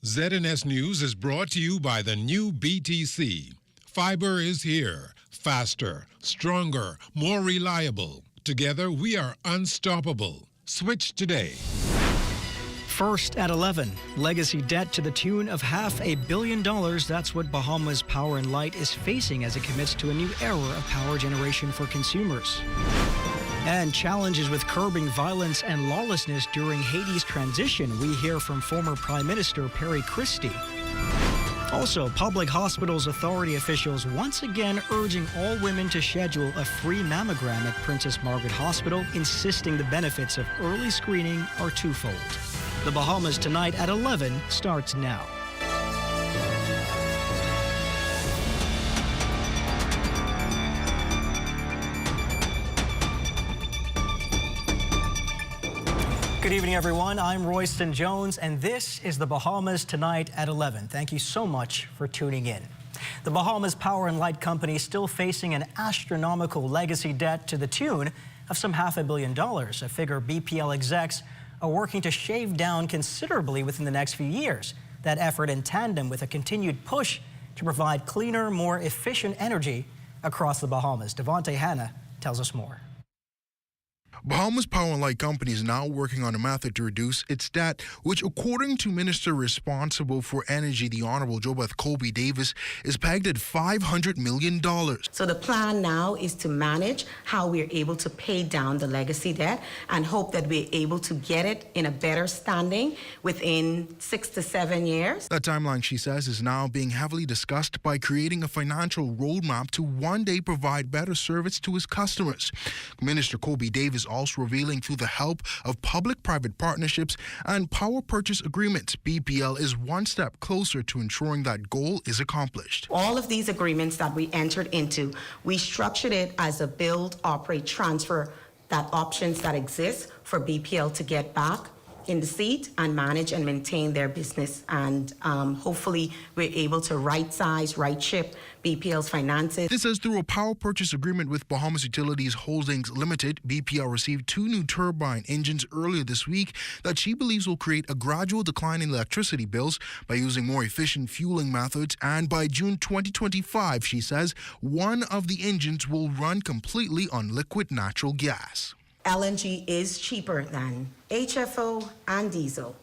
ZNS News is brought to you by the new BTC. Fiber is here. Faster, stronger, more reliable. Together, we are unstoppable. Switch today. First at 11, legacy debt to the tune of $500 million. That's what Bahamas Power and Light is facing as it commits to a new era of power generation for consumers. And challenges with curbing violence and lawlessness during Haiti's transition. We hear from former Prime Minister Perry Christie. Also, public hospitals authority officials once again urging all women to schedule a free mammogram at Princess Margaret Hospital, insisting the benefits of early screening are twofold. The Bahamas Tonight at 11 starts now. Good evening, everyone. I'm Royston Jones, and this is the Bahamas Tonight at 11. Thank you so much for tuning in. The Bahamas Power and Light Company is still facing an astronomical legacy debt to the tune of some $500 million, a figure BPL execs are working to shave down considerably within the next few years. That effort in tandem with a continued push to provide cleaner, more efficient energy across the Bahamas. Devontae Hanna tells us more. Bahamas Power and Light Company is now working on a method to reduce its debt, which, according to Minister responsible for Energy, the Honorable Jobeth Colby Davis, is pegged at $500 million. So the plan now is to manage how we're able to pay down the legacy debt and hope that we're able to get it in a better standing within 6 to 7 years. That timeline, she says, is now being heavily discussed by creating a financial roadmap to one day provide better service to its customers. Minister Colby Davis also revealing through the help of public-private partnerships and power purchase agreements, BPL is one step closer to ensuring that goal is accomplished. All of these agreements that we entered into, we structured it as a build, operate, transfer, that options that exist for BPL to get back in the seat and manage and maintain their business. And hopefully we're able to right-size, right-ship BPL's finances. This is through a power purchase agreement with Bahamas Utilities Holdings Limited. BPL received 2 new turbine engines earlier this week that she believes will create a gradual decline in electricity bills by using more efficient fueling methods. And by June 2025, she says, one of the engines will run completely on liquid natural gas. LNG is cheaper than HFO and diesel,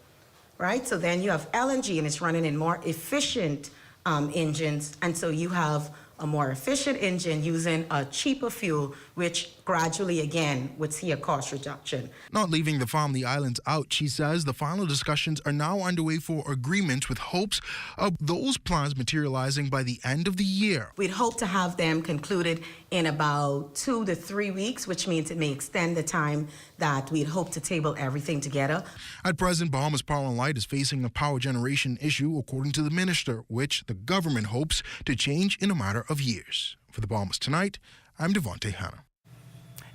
right? So then you have LNG and it's running in more efficient engines, and so you have a more efficient engine using a cheaper fuel, which gradually, again, would see a cost reduction. Not leaving the family islands out, she says the final discussions are now underway for agreements with hopes of those plans materializing by the end of the year. We'd hope to have them concluded in about 2 to 3 weeks, which means it may extend the time that we'd hope to table everything together. At present, Bahamas Power and Light is facing a power generation issue, according to the minister, which the government hopes to change in a matter of years. For the Bahamas Tonight, I'm Devontae Hanna.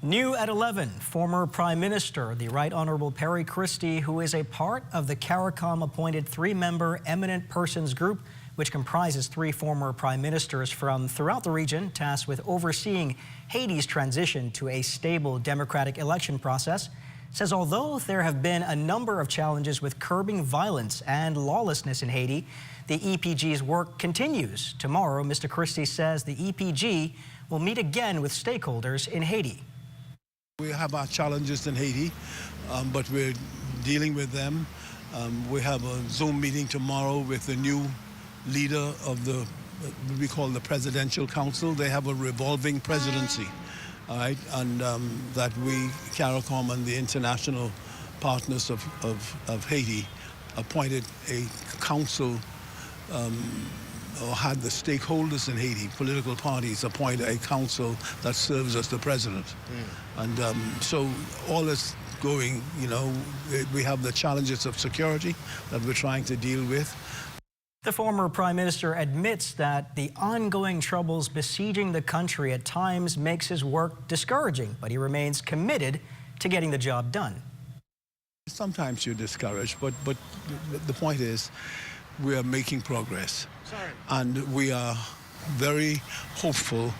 New at 11, former Prime Minister, the Right Honorable Perry Christie, who is a part of the CARICOM-appointed 3-member eminent persons group, which comprises 3 former prime ministers from throughout the region, tasked with overseeing Haiti's transition to a stable democratic election process, says although there have been a number of challenges with curbing violence and lawlessness in Haiti, the EPG's work continues. Tomorrow, Mr. Christie says the EPG will meet again with stakeholders in Haiti. We have our challenges in Haiti, but we're dealing with them. We have a Zoom meeting tomorrow with the new leader of the, what we call the Presidential Council. They have a revolving presidency, all right, and that we, CARICOM and the international partners of Haiti, appointed a council, or had the stakeholders in Haiti, political parties, appoint a council that serves as the president. And so all is going, you know, we have the challenges of security that we're trying to deal with. The former Prime Minister admits that the ongoing troubles besieging the country at times makes his work discouraging, but he remains committed to getting the job done. Sometimes you're discouraged, but the point is we are making progress. And we are very hopeful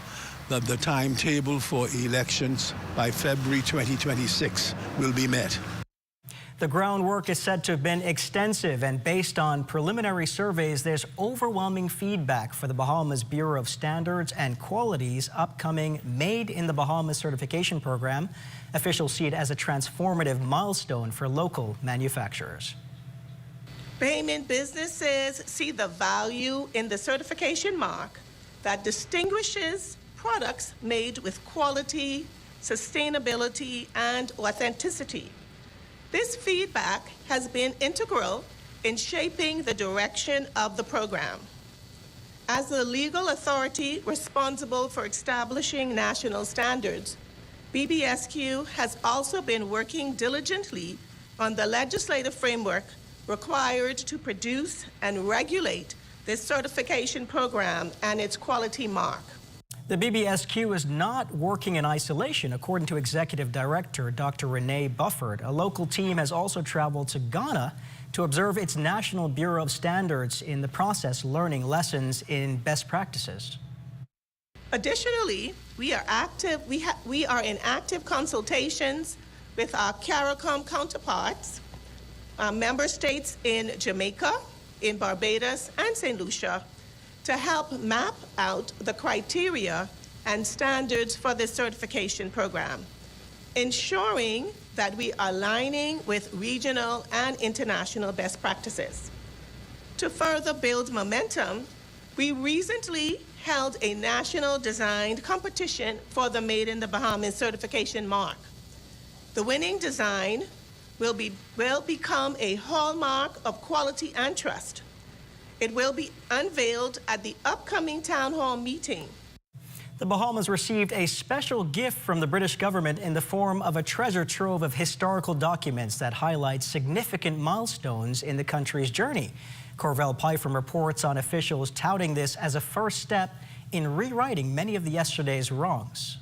that the timetable for elections by February 2026 will be met. The groundwork is said to have been extensive, and based on preliminary surveys, there's overwhelming feedback for the Bahamas Bureau of Standards and Quality's upcoming Made in the Bahamas certification program. Officials see it as a transformative milestone for local manufacturers. Bahamian businesses see the value in the certification mark that distinguishes products made with quality, sustainability, and authenticity. This feedback has been integral in shaping the direction of the program. As the legal authority responsible for establishing national standards, BBSQ has also been working diligently on the legislative framework required to produce and regulate this certification program and its quality mark. The BBSQ is not working in isolation, according to Executive Director Dr. Renee Bufford. A local team has also traveled to Ghana to observe its National Bureau of Standards, in the process learning lessons in best practices. Additionally, we are in active consultations with our CARICOM counterparts, member states in Jamaica, in Barbados, and St. Lucia, to help map out the criteria and standards for this certification program, ensuring that we are aligning with regional and international best practices. To further build momentum, we recently held a national designed competition for the Made in the Bahamas certification mark. The winning design will become a hallmark of quality and trust. It will be unveiled at the upcoming town hall meeting. The Bahamas received a special gift from the British government in the form of a treasure trove of historical documents that highlight significant milestones in the country's journey. Corvell Pyfrom reports on officials touting this as a first step in rewriting many of yesterday's wrongs.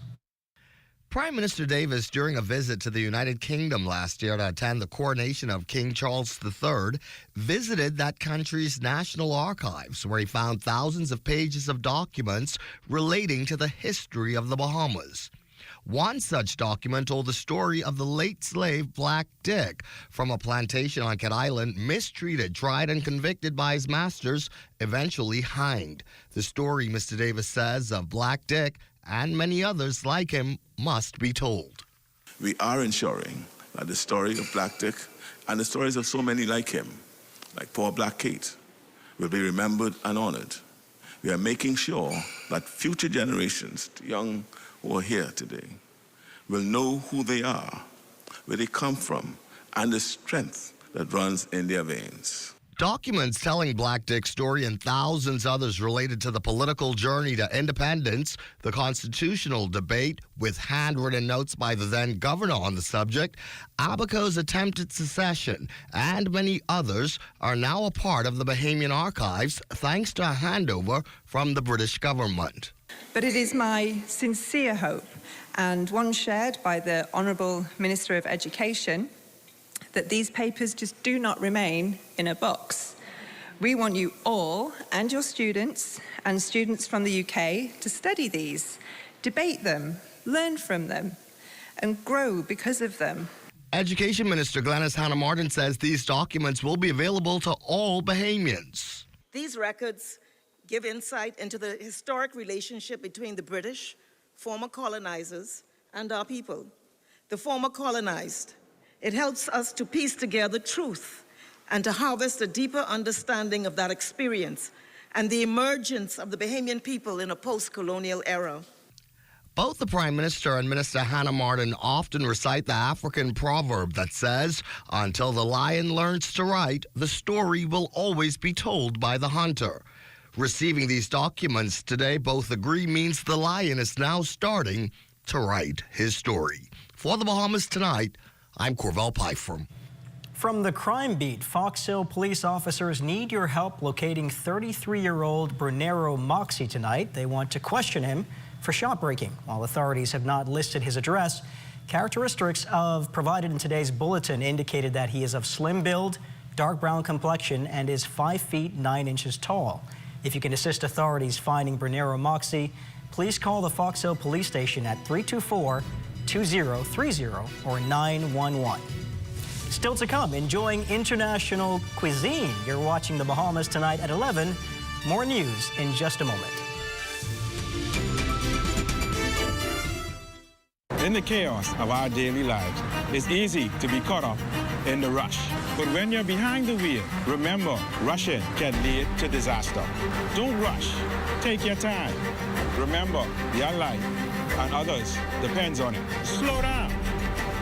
Prime Minister Davis, during a visit to the United Kingdom last year to attend the coronation of King Charles III, visited that country's National Archives, where he found thousands of pages of documents relating to the history of the Bahamas. One such document told the story of the late slave Black Dick from a plantation on Cat Island, mistreated, tried, and convicted by his masters, eventually hanged. The story, Mr. Davis says, of Black Dick and many others like him must be told. We are ensuring that the story of Black Dick and the stories of so many like him, like poor Black Kate, will be remembered and honored. We are making sure that future generations, the young who are here today, will know who they are, where they come from, and the strength that runs in their veins. Documents telling Black Dick's story and thousands others related to the political journey to independence, the constitutional debate with handwritten notes by the then governor on the subject, Abaco's attempted secession, and many others are now a part of the Bahamian archives thanks to a handover from the British government. But it is my sincere hope, and one shared by the Honourable Minister of Education, that these papers just do not remain in a box. We want you all and your students and students from the UK to study these, debate them, learn from them, and grow because of them. Education Minister Glenys Hanna-Martin says these documents will be available to all Bahamians. These records give insight into the historic relationship between the British, former colonizers, and our people. The former colonized. It helps us to piece together truth and to harvest a deeper understanding of that experience and the emergence of the Bahamian people in a post-colonial era. Both the Prime Minister and Minister Hanna-Martin often recite the African proverb that says, until the lion learns to write, the story will always be told by the hunter. Receiving these documents today, both agree means the lion is now starting to write his story. For the Bahamas Tonight, I'm Corvell Pyfrom. From the crime beat, Fox Hill police officers need your help locating 33-year-old Brunero Moxie tonight. They want to question him for shopbreaking. While authorities have not listed his address, characteristics provided in today's bulletin indicated that he is of slim build, dark brown complexion, and is 5 feet 9 inches tall. If you can assist authorities finding Brunero Moxie, please call the Fox Hill Police Station at 324-2030 or 911. Still to come, enjoying international cuisine. You're watching the Bahamas tonight at 11. More news in just a moment. In the chaos of our daily lives, it's easy to be caught up in the rush. But when you're behind the wheel, remember, rushing can lead to disaster. Don't rush. Take your time. Remember, your life and others depends on it. Slow down.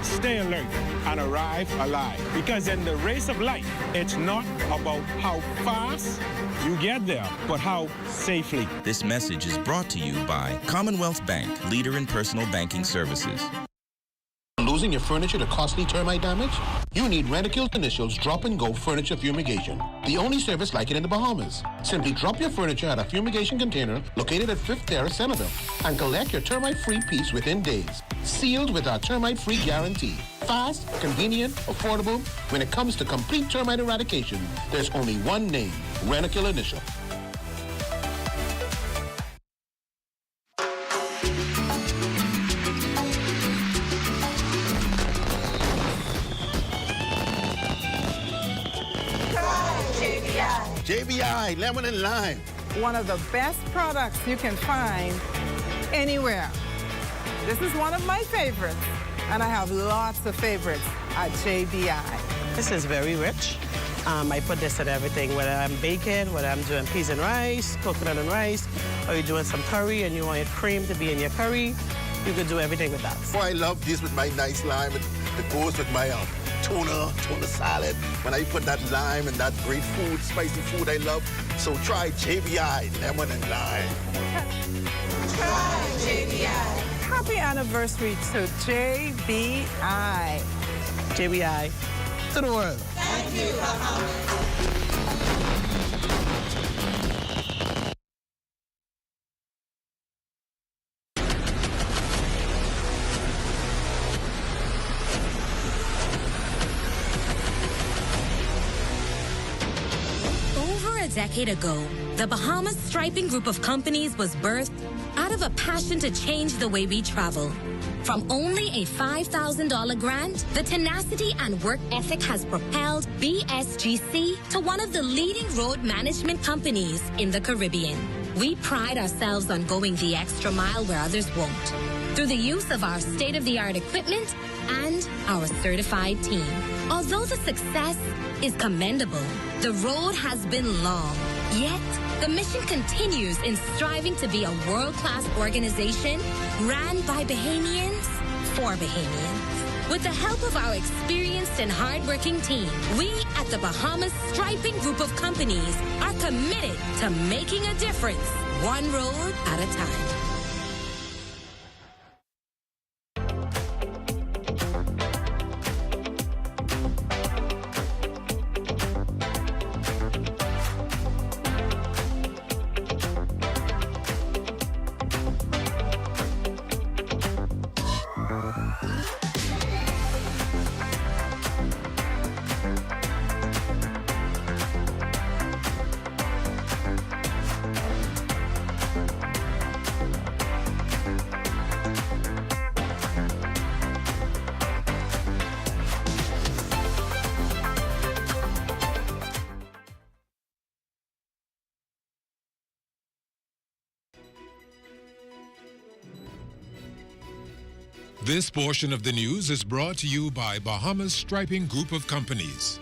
Stay alert and arrive alive. Because in the race of life, it's not about how fast you get there, but how safely. This message is brought to you by Commonwealth Bank, leader in personal banking services. Losing your furniture to costly termite damage? You need Rentokil's Initials Drop and Go Furniture Fumigation, the only service like it in the Bahamas. Simply drop your furniture at a fumigation container located at 5th Terrace, Centerville, and collect your termite-free piece within days. Sealed with our termite-free guarantee. Fast, convenient, affordable. When it comes to complete termite eradication, there's only one name, Rentokil Initial. JBI, lemon and lime. One of the best products you can find anywhere. This is one of my favorites, and I have lots of favorites at JBI. This is very rich. I put this in everything, whether I'm baking, whether I'm doing peas and rice, coconut and rice, or you're doing some curry and you want your cream to be in your curry, you can do everything with that. Oh, I love this with my nice lime. It goes with my tuna salad. When I put that lime and that great food, spicy food I love. So try JBI, lemon and lime. Try JBI. Happy anniversary to JBI. JBI to the world. Thank you, Bahamas. A decade ago, the Bahamas Striping Group of Companies was birthed out of a passion to change the way we travel. From only a $5,000 grant, the tenacity and work ethic has propelled BSGC to one of the leading road management companies in the Caribbean. We pride ourselves on going the extra mile where others won't, through the use of our state-of-the-art equipment and our certified team. Although the success is commendable, the road has been long. Yet, the mission continues in striving to be a world-class organization ran by Bahamians for Bahamians. With the help of our experienced and hardworking team, we at the Bahamas Striping Group of Companies are committed to making a difference, one road at a time. This portion of the news is brought to you by Bahamas Striping Group of Companies.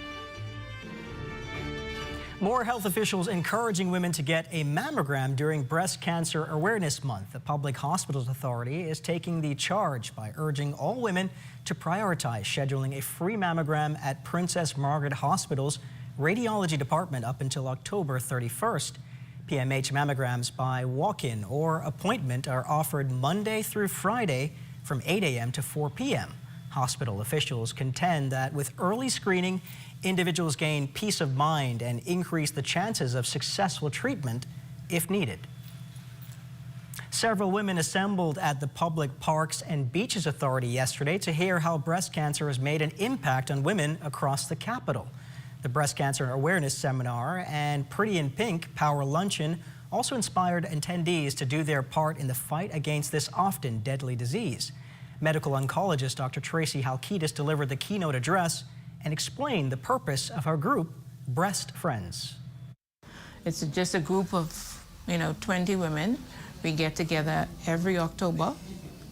More health officials encouraging women to get a mammogram during Breast Cancer Awareness Month. The Public Hospitals Authority is taking the charge by urging all women to prioritize scheduling a free mammogram at Princess Margaret Hospital's Radiology Department up until October 31st. PMH mammograms by walk-in or appointment are offered Monday through Friday from 8 a.m. to 4 p.m. Hospital officials contend that with early screening, individuals gain peace of mind and increase the chances of successful treatment if needed. Several women assembled at the Public Parks and Beaches Authority yesterday to hear how breast cancer has made an impact on women across the capital. The Breast Cancer Awareness Seminar and Pretty in Pink Power Luncheon also inspired attendees to do their part in the fight against this often deadly disease. Medical oncologist Dr. Tracy Halkitis delivered the keynote address and explained the purpose of our group, Breast Friends. It's just a group of, 20 women. We get together every October,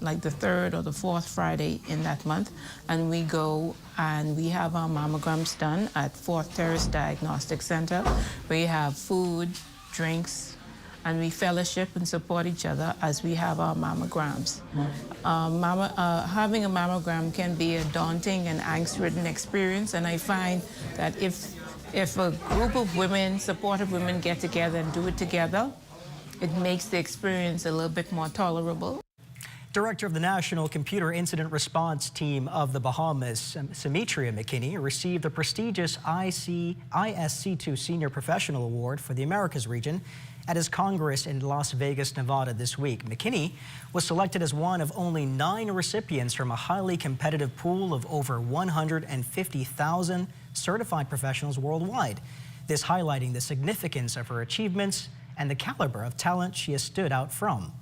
like the 3rd or the 4th Friday in that month, and we go and we have our mammograms done at 4th Terrace Diagnostic Center. We have food, drinks, and we fellowship and support each other as we have our mammograms. Having a mammogram can be a daunting and angst-ridden experience, and I find that if a group of women, supportive women, get together and do it together, it makes the experience a little bit more tolerable. Director of the National Computer Incident Response Team of the Bahamas, Symmetria McKinney, received the prestigious ISC2 Senior Professional Award for the Americas region at his Congress in Las Vegas, Nevada this week. McKinney was selected as one of only 9 recipients from a highly competitive pool of over 150,000 certified professionals worldwide. This highlighting the significance of her achievements and the caliber of talent she has stood out from.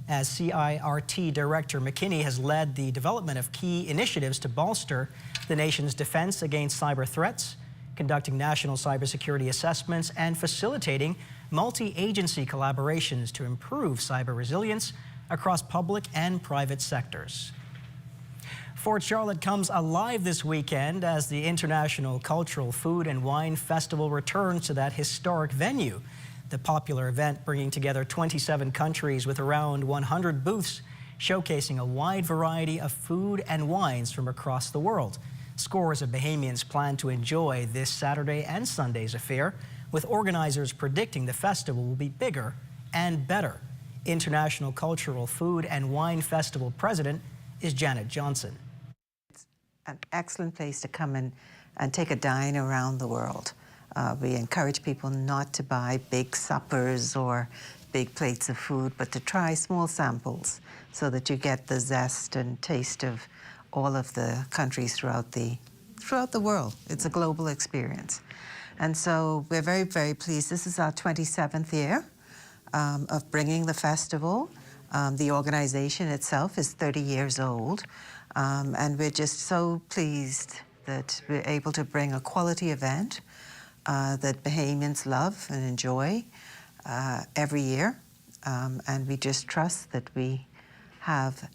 As CIRT Director, McKinney has led the development of key initiatives to bolster the nation's defense against cyber threats, conducting national cybersecurity assessments, and facilitating multi-agency collaborations to improve cyber resilience across public and private sectors. Fort Charlotte comes alive this weekend as the International Cultural Food and Wine Festival returns to that historic venue. The popular event bringing together 27 countries with around 100 booths, showcasing a wide variety of food and wines from across the world. Scores of Bahamians plan to enjoy this Saturday and Sunday's affair, with organizers predicting the festival will be bigger and better. International Cultural Food and Wine Festival President is Janet Johnson. It's an excellent place to come and take a dine around the world. We encourage people not to buy big suppers or big plates of food, but to try small samples so that you get the zest and taste of all of the countries throughout the world. It's a global experience. And so we're very, very pleased. This is our 27th year of bringing the festival. The organization itself is 30 years old, and we're just so pleased that we're able to bring a quality event that Bahamians love and enjoy every year. And we just trust that we have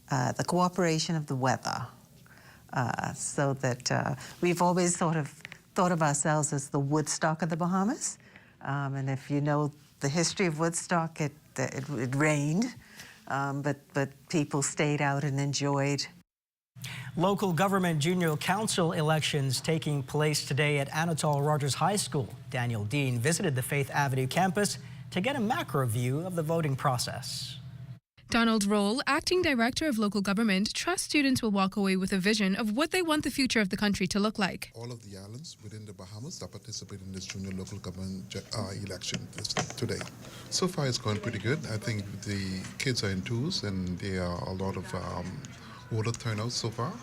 the cooperation of the weather, so that we've always sort of thought of ourselves as the Woodstock of the Bahamas. And if you know the history of Woodstock, it rained, but people stayed out and enjoyed. Local government junior council elections taking place today at Anatole Rogers High School. Daniel Dean visited the Faith Avenue campus to get a macro view of the voting process. Donald Roll, acting director of local government, trusts students will walk away with a vision of what they want the future of the country to look like. All of the islands within the Bahamas that participate in this junior local government election today. So far it's going pretty good. I think the kids are enthused and there are a lot of voter turnout so far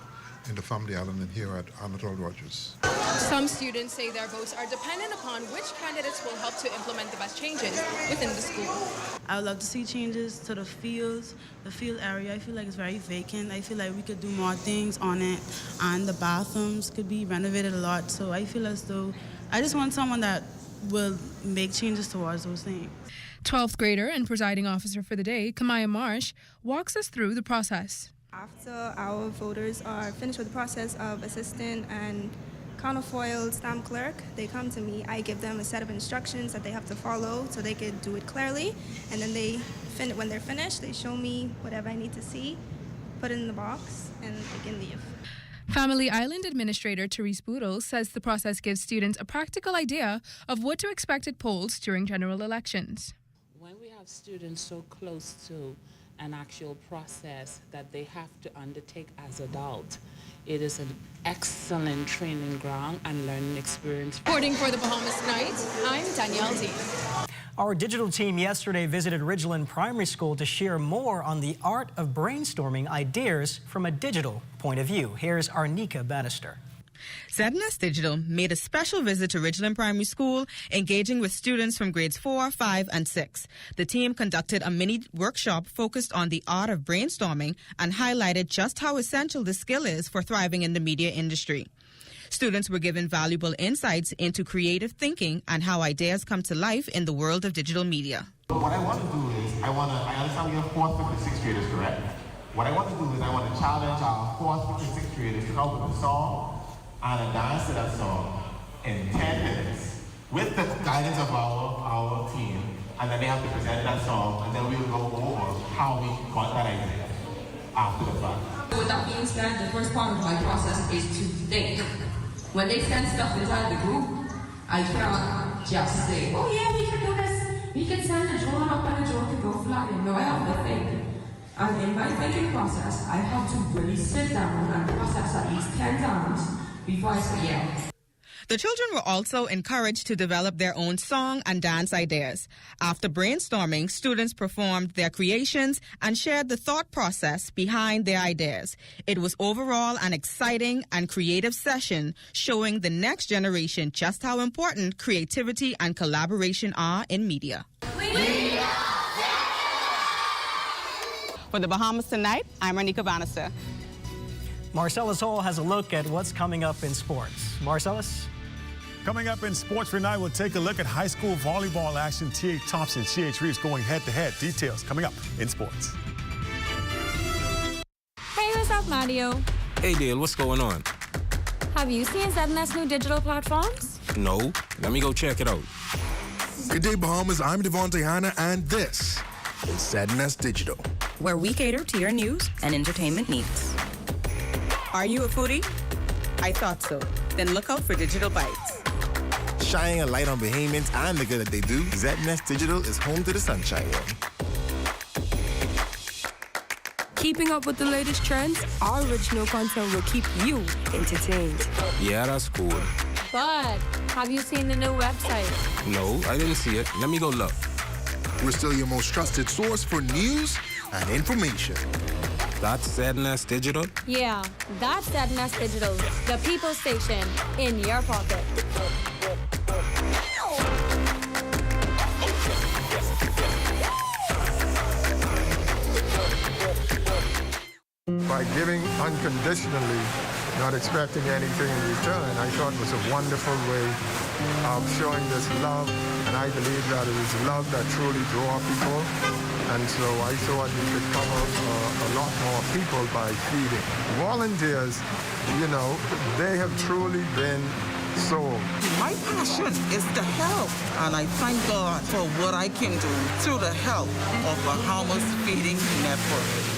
in the family island and here at Anatole Rogers. Some students say their votes are dependent upon which candidates will help to implement the best changes within the school. I would love to see changes to the field area. I feel like it's very vacant. I feel like we could do more things on it, and the bathrooms could be renovated a lot. So I feel as though I just want someone that will make changes towards those things. 12th grader and presiding officer for the day, Kamaya Marsh, walks us through the process. After our voters are finished with the process of assistant and counterfoil stamp clerk, they come to me. I give them a set of instructions that they have to follow so they could do it clearly. And then when they're finished, they show me whatever I need to see, put it in the box, and they can leave. Family Island Administrator Therese Boodle says the process gives students a practical idea of what to expect at polls during general elections. When we have students so close to an actual process that they have to undertake as adults, it is an excellent training ground and learning experience. Reporting for the Bahamas Tonight, I'm Danielle Dean. Our digital team yesterday visited Ridgeland Primary School to share more on the art of brainstorming ideas from a digital point of view. Here's Arnika Bannister. ZNS Digital made a special visit to Ridgeland Primary School, engaging with students from grades 4, 5, and 6. The team conducted a mini workshop focused on the art of brainstorming and highlighted just how essential this skill is for thriving in the media industry. Students were given valuable insights into creative thinking and how ideas come to life in the world of digital media. What I want to do is, I understand we have 4th, 5th, and 6th graders, correct? What I want to do is I want to challenge our 4th, 5th, and 6th graders to come up with a song and a dance to that song in 10 minutes with the guidance of our team, and then they have to present that song, and then we will go over how we got that idea after the fact. With that being said, the first part of my process is to think. When they send stuff inside the group, I cannot just say, oh yeah, we can do this. We can send a drone up and a drone can go flying. No, I have to think. And in my thinking process, I have to really sit down and process at least 10 times before I say yeah. The children were also encouraged to develop their own song and dance ideas. After brainstorming, students performed their creations and shared the thought process behind their ideas. It was overall an exciting and creative session, showing the next generation just how important creativity and collaboration are in media. For the Bahamas Tonight, I'm Renika Bannister. Marcellus Hall has a look at what's coming up in sports. Marcellus? Coming up in sports tonight, we'll take a look at high school volleyball action. T.A. Thompson, C.H. Reeves going head-to-head. Details coming up in sports. Hey, what's up, Mario? Hey, Dale, what's going on? Have you seen ZNS new digital platforms? No. Let me go check it out. Good day, Bahamas. I'm Devontae Hanna, and this is ZNS Digital, where we cater to your news and entertainment needs. Are you a foodie? I thought so. Then look out for Digital Bites. Shining a light on Bahamians and the good that they do, ZNS Digital is home to the sunshine one. Keeping up with the latest trends, our original content will keep you entertained. Yeah, that's cool. But have you seen the new website? No, I didn't see it. Let me go look. We're still your most trusted source for news and information. That's ZNS Digital? Yeah, that's ZNS Digital, the people station in your pocket. By giving unconditionally, not expecting anything in return, I thought was a wonderful way of showing this love, and I believe that it is love that truly draws people, and so I thought we could cover a lot more people by feeding. Volunteers, you know, they have truly been sold. My passion is to help, and I thank God for what I can do through the help of Bahamas Feeding Network.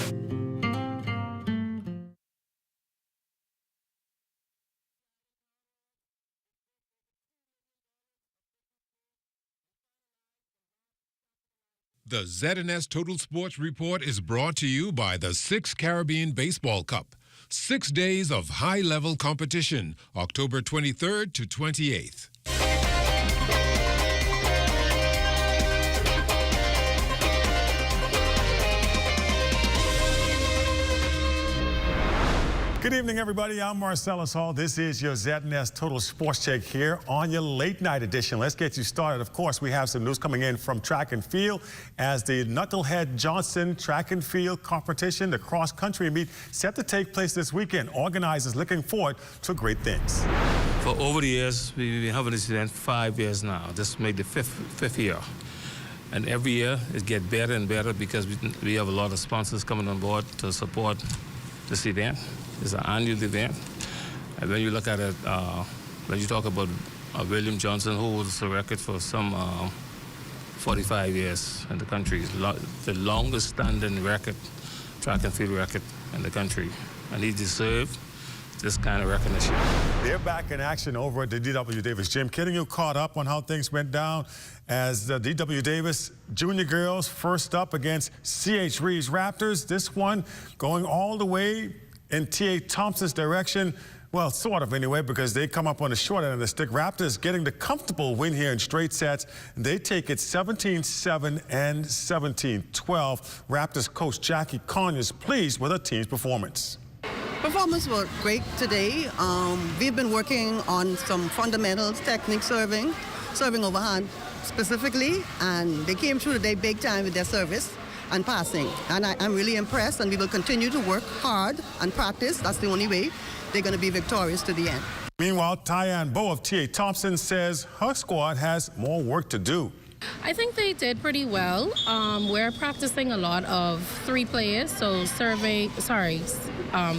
The ZNS Total Sports Report is brought to you by the 6th Caribbean Baseball Cup. 6 days of high-level competition, October 23rd to 28th. Good evening, everybody. I'm Marcellus Hall. This is your ZNS Total Sports Check here on your late night edition. Let's get you started. Of course, we have some news coming in from track and field as the Knucklehead Johnson track and field competition, the cross-country meet, set to take place this weekend. Organizers looking forward to great things. For over the years, we've been having this event 5 years now. This made the fifth year. And every year it gets better and better because we have a lot of sponsors coming on board to support this event. It's an annual event. And when you look at it, when you talk about William Johnson, who holds the record for some 45 years in the country, the longest standing record, track and field record in the country. And he deserved this kind of recognition. They're back in action over at the D.W. Davis Gym. Getting you caught up on how things went down as the D.W. Davis Junior Girls first up against C.H. Reeves Raptors. This one going all the way in T.A. Thompson's direction. Well, sort of anyway, because they come up on the short end of the stick. Raptors getting the comfortable win here in straight sets. They take it 17-7 and 17-12. Raptors coach Jackie Conyers pleased with her team's performance. Performance was great today. We've been working on some fundamentals, technique serving overhand specifically, and they came through today big time with their service and passing. And I'm really impressed, and we will continue to work hard and practice. That's the only way they're going to be victorious to the end. Meanwhile, Tyann Bowe of T.A. Thompson says her squad has more work to do. I think they did pretty well. We're practicing a lot of 3 players, so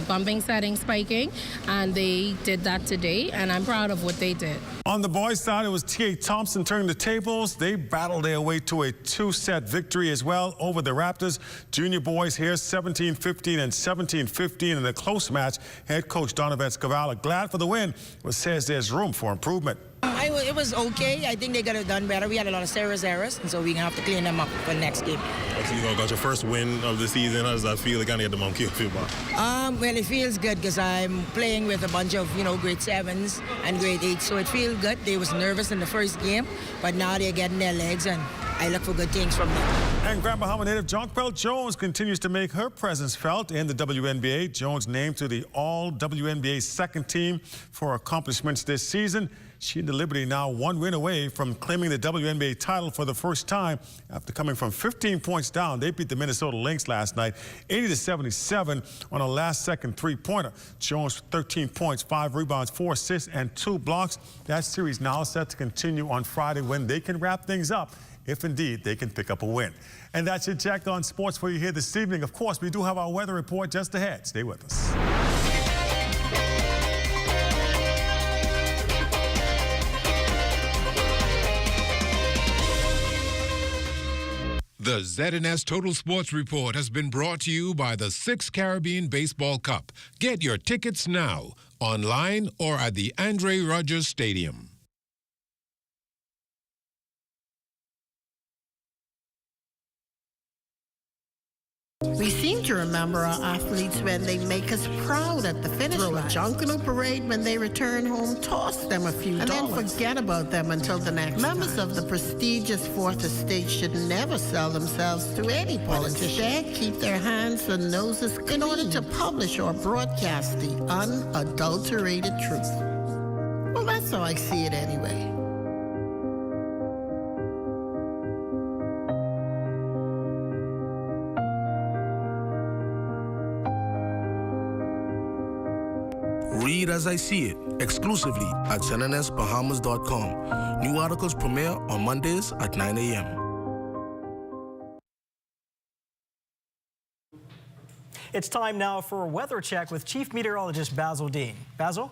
bumping, setting, spiking, and they did that today, and I'm proud of what they did. On the boys' side, it was T.A. Thompson turning the tables. They battled their way to a 2-set victory as well over the Raptors. Junior boys here, 17-15 and 17-15 in a close match. Head coach Donovan Scavala glad for the win, but says there's room for improvement. It was okay. I think they could have done better. We had a lot of serious errors, and so we're going to have to clean them up for the next game. Actually, you got your first win of the season. How does that feel? Kind of get the monkey off your back? Well, it feels good because I'm playing with a bunch of, grade 7s and grade 8s, so it feels good. They was nervous in the first game, but now they're getting their legs, and I look for good things from them. And Grand Bahama native Jonquel Jones continues to make her presence felt in the WNBA. Jones named to the All-WNBA second team for accomplishments this season. She and the Liberty now 1 win away from claiming the WNBA title for the first time after coming from 15 points down. They beat the Minnesota Lynx last night, 80-77 on a last-second 3-pointer. Jones 13 points, 5 rebounds, 4 assists, and 2 blocks. That series now set to continue on Friday when they can wrap things up, if indeed they can pick up a win. And that's your check on sports for you here this evening. Of course, we do have our weather report just ahead. Stay with us. The ZNS Total Sports Report has been brought to you by the 6th Caribbean Baseball Cup. Get your tickets now, online or at the Andre Rogers Stadium. We seem to remember our athletes when they make us proud at the finish line. Throw a Junkanoo parade when they return home, toss them a few dollars. And then forget about them until the next Members of the prestigious Fourth Estate should never sell themselves to any politician. Instead, keep their hands and noses clean in order to publish or broadcast the unadulterated truth. Well, that's how I see it anyway. Read as I see it, exclusively at ZNSBahamas.com. New articles premiere on Mondays at 9 a.m. It's time now for a weather check with Chief Meteorologist Basil Dean. Basil?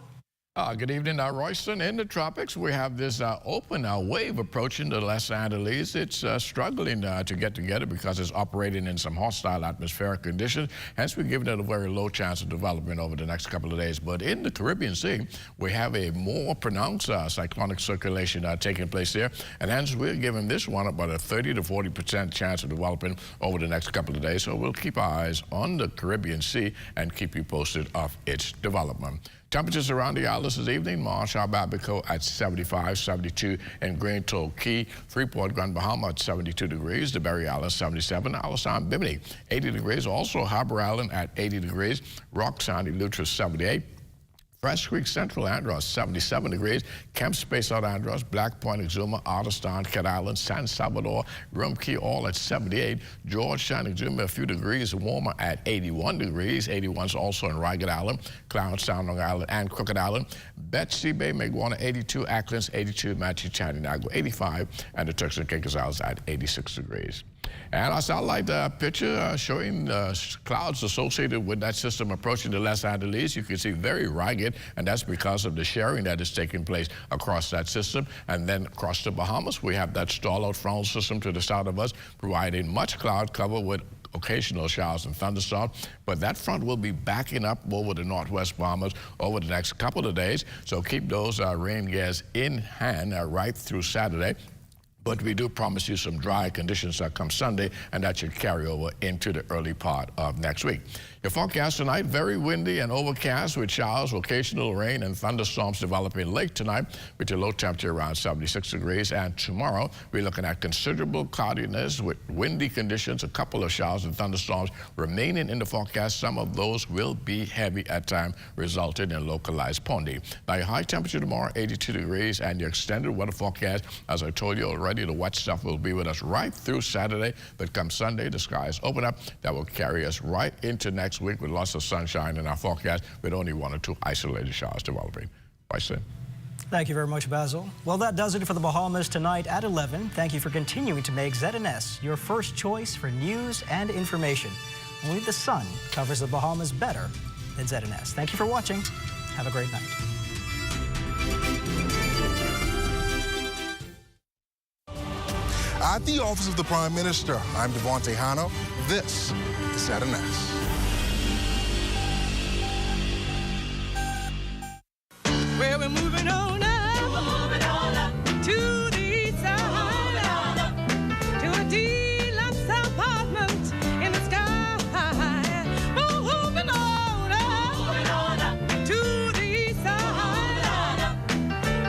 Good evening, Royston. In the tropics, we have this open wave approaching the Los Angeles. It's struggling to get together because it's operating in some hostile atmospheric conditions. Hence, we're giving it a very low chance of development over the next couple of days. But in the Caribbean Sea, we have a more pronounced cyclonic circulation taking place there. And hence, we're giving this one about a 30 to 40% chance of developing over the next couple of days. So we'll keep our eyes on the Caribbean Sea and keep you posted of its development. Temperatures around the islands this evening: Marshall, Babico at 75, 72 in Grand Toll Key, Freeport, Grand Bahama at 72 degrees, the Berry Island 77, Alisson, Bimini 80 degrees, also Harbor Island at 80 degrees, Rock Sandy, Lutra 78. Fresh Creek, Central Andros, 77 degrees. Kemp Space out Andros, Black Point, Exuma, Otterston, Cat Island, San Salvador, Rum Key, all at 78. Georgetown, Exuma, a few degrees warmer at 81 degrees. 81's also in Ragged Island, Clarence Sound, Long Island, and Crooked Island. Betsy Bay, Maguana, 82. Acklands, 82. Matchy, Chaninago, 85. And the Turks and Caicos Islands at 86 degrees. And I satellite picture showing clouds associated with that system approaching the Los Angeles. You can see very ragged, and that's because of the sharing that is taking place across that system. And then across the Bahamas, we have that stall-out frontal system to the south of us, providing much cloud cover with occasional showers and thunderstorms. But that front will be backing up over the northwest Bahamas over the next couple of days. So keep those rain gears in hand right through Saturday. But we do promise you some dry conditions come Sunday, and that should carry over into the early part of next week. Your forecast tonight: very windy and overcast with showers, occasional rain, and thunderstorms developing late tonight with your low temperature around 76 degrees. And tomorrow, we're looking at considerable cloudiness with windy conditions, a couple of showers and thunderstorms remaining in the forecast. Some of those will be heavy at times, resulting in localized ponding. Now, your high temperature tomorrow, 82 degrees, and your extended weather forecast, as I told you already, the wet stuff will be with us right through Saturday. But come Sunday, the skies open up. That will carry us right into next week with lots of sunshine in our forecast, with only 1 or 2 isolated showers developing. Royston. Thank you very much, Basil. Well, that does it for the Bahamas tonight at 11. Thank you for continuing to make ZNS your first choice for news and information. Only the sun covers the Bahamas better than ZNS. Thank you for watching. Have a great night. At the Office of the Prime Minister, I'm Devontae Hanno. This is ZNS.